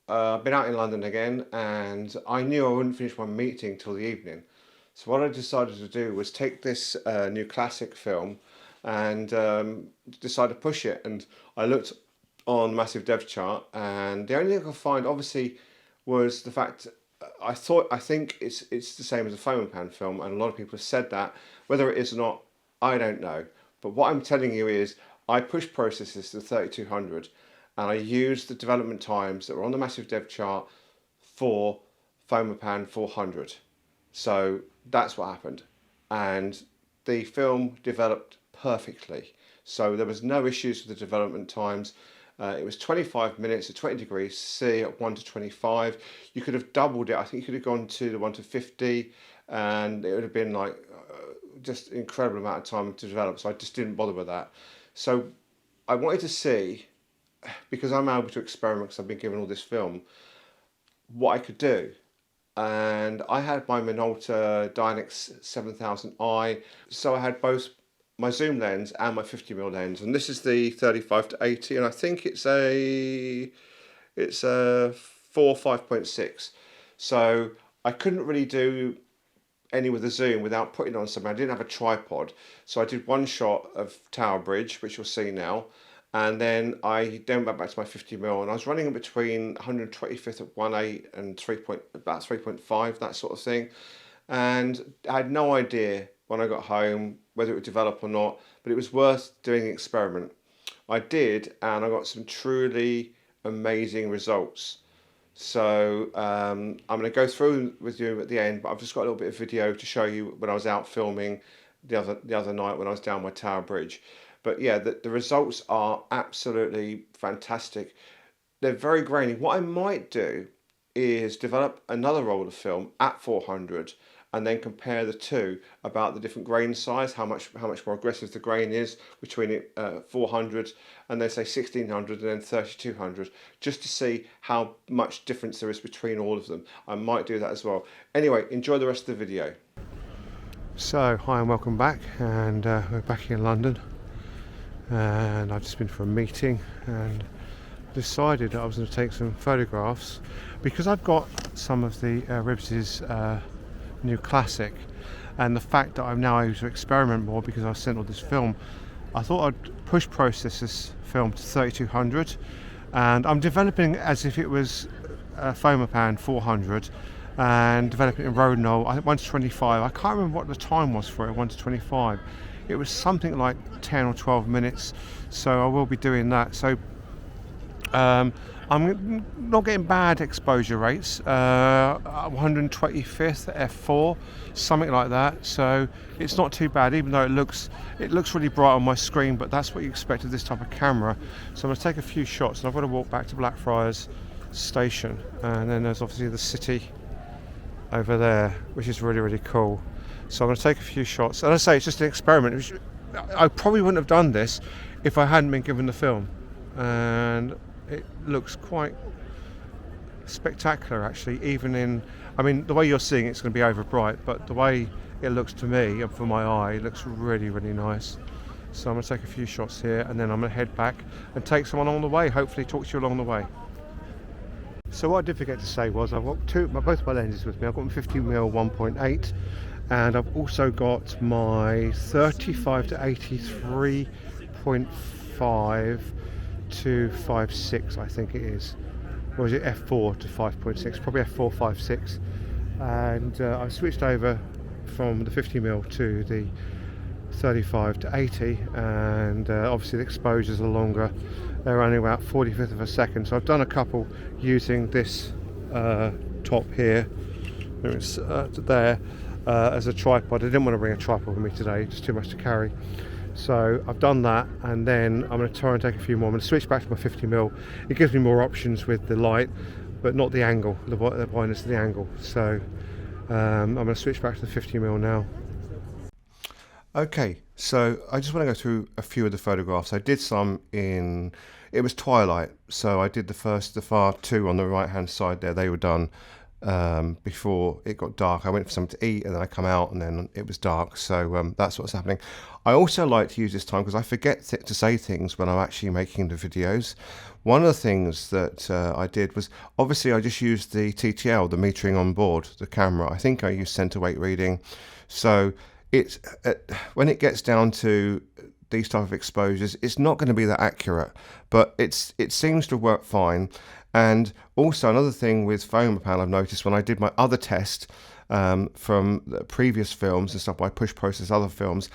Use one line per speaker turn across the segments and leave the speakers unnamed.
I've been out in London again, and I knew I wouldn't finish my meeting till the evening. So what I decided to do was take this new classic film and decide to push it. And I looked on Massive Dev Chart, and the only thing I could find, obviously, was the fact I think it's the same as a Fomapan film, and a lot of people have said that. Whether it is or not, I don't know. But what I'm telling you is, I pushed processes to 3200, and I used the development times that were on the Massive Dev Chart for Fomapan 400. So that's what happened, and the film developed perfectly. So there was no issues with the development times. It was 25 minutes at 20 degrees C at 1 to 25. You could have doubled it. I think you could have gone to the 1 to 50, and it would have been like just an incredible amount of time to develop. So I just didn't bother with that. So I wanted to see, because I'm able to experiment because I've been given all this film, what I could do. And I had my Minolta Dynex 7000i, so I had both my zoom lens and my 50mm lens, and this is the 35 to 80, and I think it's a 4 5.6. So I couldn't really do any with the zoom without putting on something. I didn't have a tripod, so I did one shot of Tower Bridge, which you'll see now, and then I went back to my 50mm, and I was running in between 125th at 1.8 and about 3.5, that sort of thing. And I had no idea when I got home whether it would develop or not, but it was worth doing the experiment. I did, and I got some truly amazing results. So I'm going to go through with you at the end, but I've just got a little bit of video to show you when I was out filming the other night when I was down my Tower Bridge. But yeah, the results are absolutely fantastic. They're very grainy. What I might do is develop another roll of film at 400 and then compare the two about the different grain size, how much more aggressive the grain is between 400 and then say 1600 and then 3200, just to see how much difference there is between all of them. I might do that as well. Anyway, enjoy the rest of the video. So, hi and welcome back, and we're back in London, and I've just been for a meeting and decided that I was going to take some photographs because I've got some of the Ribs's new classic, and the fact that I'm now able to experiment more because I sent all this film. I thought I'd push process this film to 3200, and I'm developing as if it was a Fomapan 400 and developing in Rodinal. I think 1 to 25. I can't remember what the time was for it. 1 to 25. It was something like 10 or 12 minutes. So I will be doing that. So I'm not getting bad exposure rates. 125th f4, something like that. So it's not too bad, even though it looks really bright on my screen. But that's what you expect of this type of camera. So I'm going to take a few shots, and I've got to walk back to Blackfriars Station, and then there's obviously the city over there, which is really, really cool. So I'm going to take a few shots. And I say it's just an experiment. I probably wouldn't have done this if I hadn't been given the film, and it looks quite spectacular actually. Even in, I mean, the way you're seeing it's going to be over bright, but the way it looks to me and for my eye, it looks really, really nice. So I'm going to take a few shots here, and then I'm going to head back and take some along the way, hopefully talk to you along the way. So what I did forget to say was I've got both my lenses with me. I've got my 50mm 1.8, and I've also got my 35 to 83.5 to 5.6, I think it is, or is it f4 to 5.6? Probably f4 5.6. And I've switched over from the 50mm to the 35 to 80, and obviously the exposures are longer. They're only about 45th of a second. So I've done a couple using this top here. It's there as a tripod. I didn't want to bring a tripod with me today, just too much to carry. So I've done that, and then I'm going to try and take a few more. I'm going to switch back to my 50mm. It gives me more options with the light, but not the angle, the brightness of the angle. So I'm going to switch back to the 50mm now. Okay, so I just want to go through a few of the photographs. I did some in, it was twilight, so I did the far two on the right hand side there. They were done before it got dark. I went for something to eat, and then I come out and then it was dark. So that's what's happening. I also like to use this time because I forget to say things when I'm actually making the videos. one of the things that I did was, obviously I just used the TTL, the metering on board, the camera. I think I used center weight reading. So it's when it gets down to these type of exposures, it's not going to be that accurate, but it seems to work fine. And also another thing with Fomapan I've noticed when I did my other test from the previous films and stuff, I push process other films,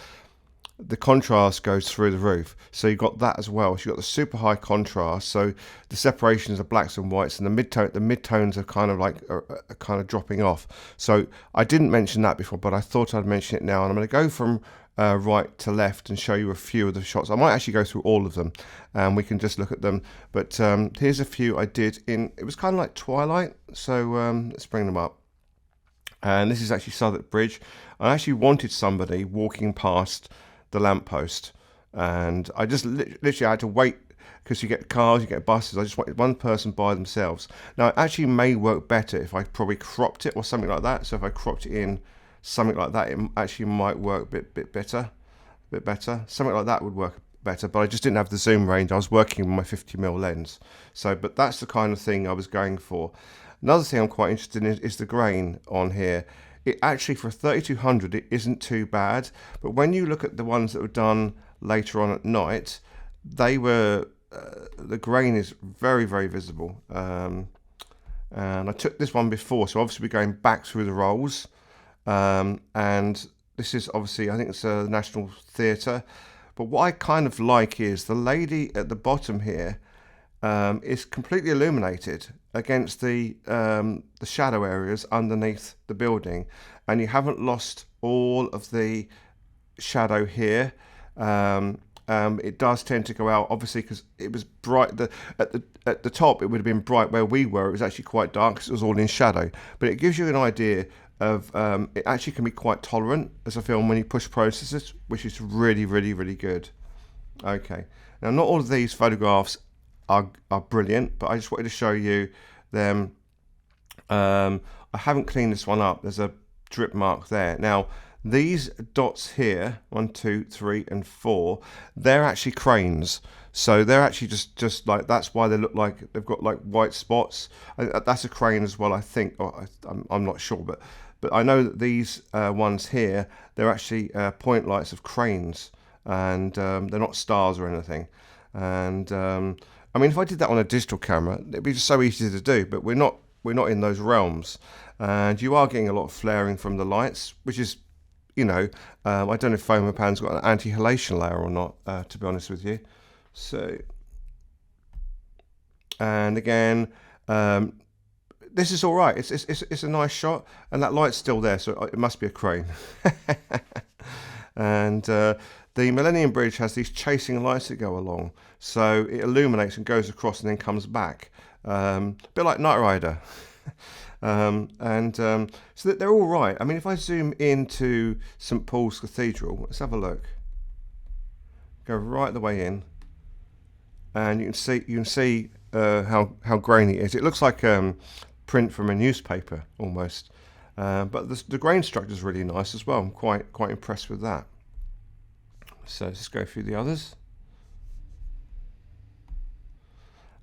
the contrast goes through the roof. So you've got that as well. So you've got the super high contrast. So the separations of blacks and whites, and the midtones are kind of like are kind of dropping off. So I didn't mention that before, but I thought I'd mention it now. And I'm going to go from right to left and show you a few of the shots. I might actually go through all of them, and we can just look at them. But here's a few I did in. It was kind of like twilight. So let's bring them up. And this is actually Southwark Bridge. I actually wanted somebody walking past the lamppost, and I just literally had to wait, because you get cars, you get buses. I just wanted one person by themselves. Now it actually may work better if I probably cropped it or something like that. So if I cropped it in something like that, it actually might work a bit better. Something like that would work better, but I just didn't have the zoom range. I was working with my 50mm lens. So, but that's the kind of thing I was going for. Another thing I'm quite interested in is the grain on here. It actually, for 3200, it isn't too bad, but when you look at the ones that were done later on at night, they were the grain is very, very visible. And I took this one before, so obviously we're going back through the rolls, and this is obviously, I think it's the National Theatre. But what I kind of like is the lady at the bottom here is completely illuminated against the shadow areas underneath the building, and you haven't lost all of the shadow here. It does tend to go out, obviously, because it was bright. At the top, it would have been bright where we were. It was actually quite dark because it was all in shadow. But it gives you an idea of it actually can be quite tolerant as a film when you push processes, which is really, really, really good. Okay, now not all of these photographs are brilliant, but I just wanted to show you them. I haven't cleaned this one up. There's a drip mark there. Now these dots here, 1, 2, 3 and 4, they're actually cranes. So they're actually just like, that's why they look like they've got like white spots. That's a crane as well, I think. I'm not sure, but I know that these ones here, they're actually point lights of cranes, and they're not stars or anything. And I mean, if I did that on a digital camera, it'd be just so easy to do. But we're not in those realms, and you are getting a lot of flaring from the lights, which is, you know, I don't know if Fomapan's got an anti-halation layer or not, to be honest with you. So, and again, this is all right. It's a nice shot, and that light's still there, so it must be a crane. And the Millennium Bridge has these chasing lights that go along, so it illuminates and goes across and then comes back, a bit like Knight Rider. So that they're all right. I mean, if I zoom into St Paul's Cathedral, let's have a look. Go right the way in, and you can see how grainy it is. It looks like print from a newspaper almost, but the grain structure is really nice as well. I'm quite impressed with that. So let's go through the others.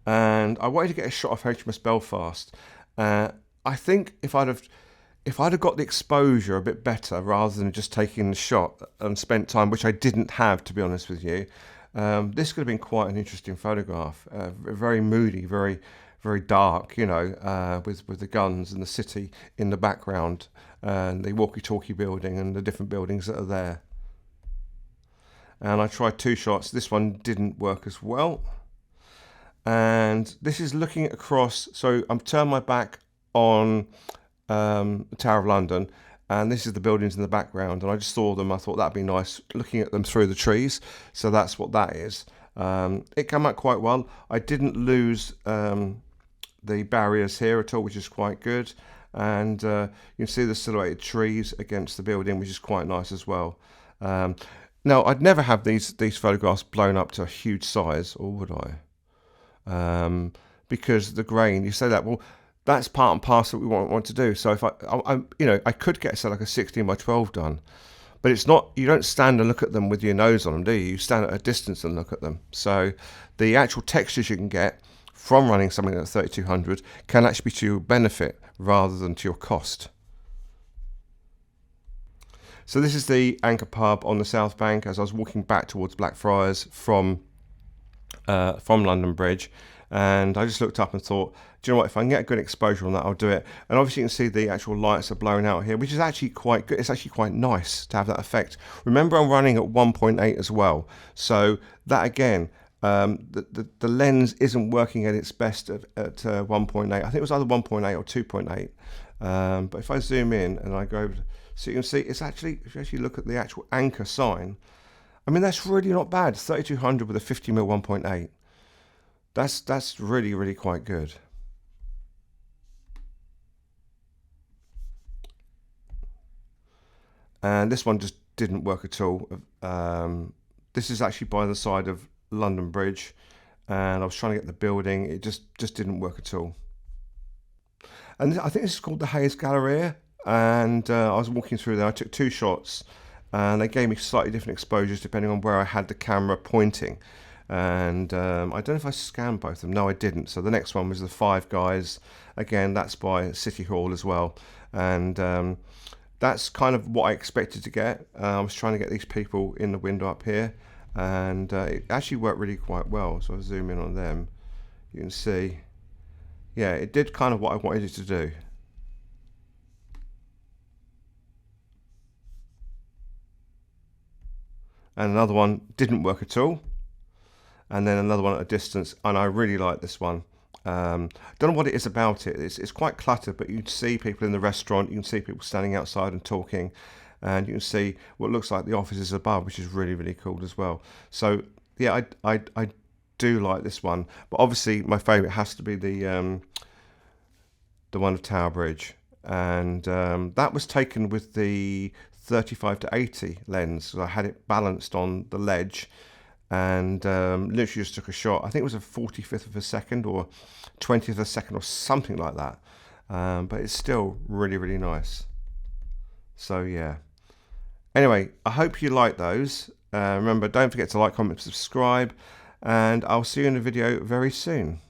And I wanted to get a shot of HMS Belfast. I think if I'd have got the exposure a bit better rather than just taking the shot and spent time, which I didn't have, to be honest with you, this could have been quite an interesting photograph. Very moody, very, very dark, you know, with the guns and the city in the background, and the walkie-talkie building and the different buildings that are there. And I tried 2 shots. This one didn't work as well. And this is looking across, so I'm turned my back on the Tower of London, and this is the buildings in the background, and I just saw them. I thought that'd be nice looking at them through the trees, so that's what that is. It came out quite well. I didn't lose the barriers here at all, which is quite good, and you can see the silhouetted trees against the building, which is quite nice as well. Now, I'd never have these photographs blown up to a huge size, or would I? Because the grain, you say that, well, that's part and parcel what we want to do. So if I could get like a 16 by 12 done, but it's not. You don't stand and look at them with your nose on them, do you? You stand at a distance and look at them. So the actual textures you can get from running something at 3200 can actually be to your benefit rather than to your cost. So this is the anchor pub on the South Bank as I was walking back towards Blackfriars from London Bridge, and I just looked up and thought, do you know what, if I can get a good exposure on that, I'll do it. And obviously you can see the actual lights are blowing out here, which is actually quite good. It's actually quite nice to have that effect. Remember, I'm running at 1.8 as well, so that again, the lens isn't working at its best at 1.8. I think it was either 1.8 or 2.8. But if I zoom in and I go over, so you can see it's actually, if you actually look at the actual anchor sign, I mean, that's really not bad. 3200 with a 50mm 1.8. That's really, really quite good. And this one just didn't work at all. This is actually by the side of London Bridge, and I was trying to get the building. It just didn't work at all. And I think this is called the Hayes Galleria. And I was walking through there. I took 2 shots, and they gave me slightly different exposures depending on where I had the camera pointing. And I don't know if I scanned both of them. No, I didn't. So the next one was the Five Guys. Again, that's by City Hall as well. And that's kind of what I expected to get. I was trying to get these people in the window up here, and it actually worked really quite well. So I'll zoom in on them. You can see, yeah, it did kind of what I wanted it to do. And another one didn't work at all, and then another one at a distance, and I really like this one. Don't know what it is about it. It's quite cluttered, but you can see people in the restaurant, you can see people standing outside and talking, and you can see what looks like the offices above, which is really, really cool as well. So yeah, I do like this one, but obviously my favourite has to be the one of Tower Bridge, and that was taken with the 35 to 80 lens. So I had it balanced on the ledge, and literally just took a shot. I think it was a 45th of a second or 20th of a second or something like that, but it's still really, really nice. So yeah, anyway, I hope you like those. Remember, don't forget to like, comment, subscribe, and I'll see you in a video very soon.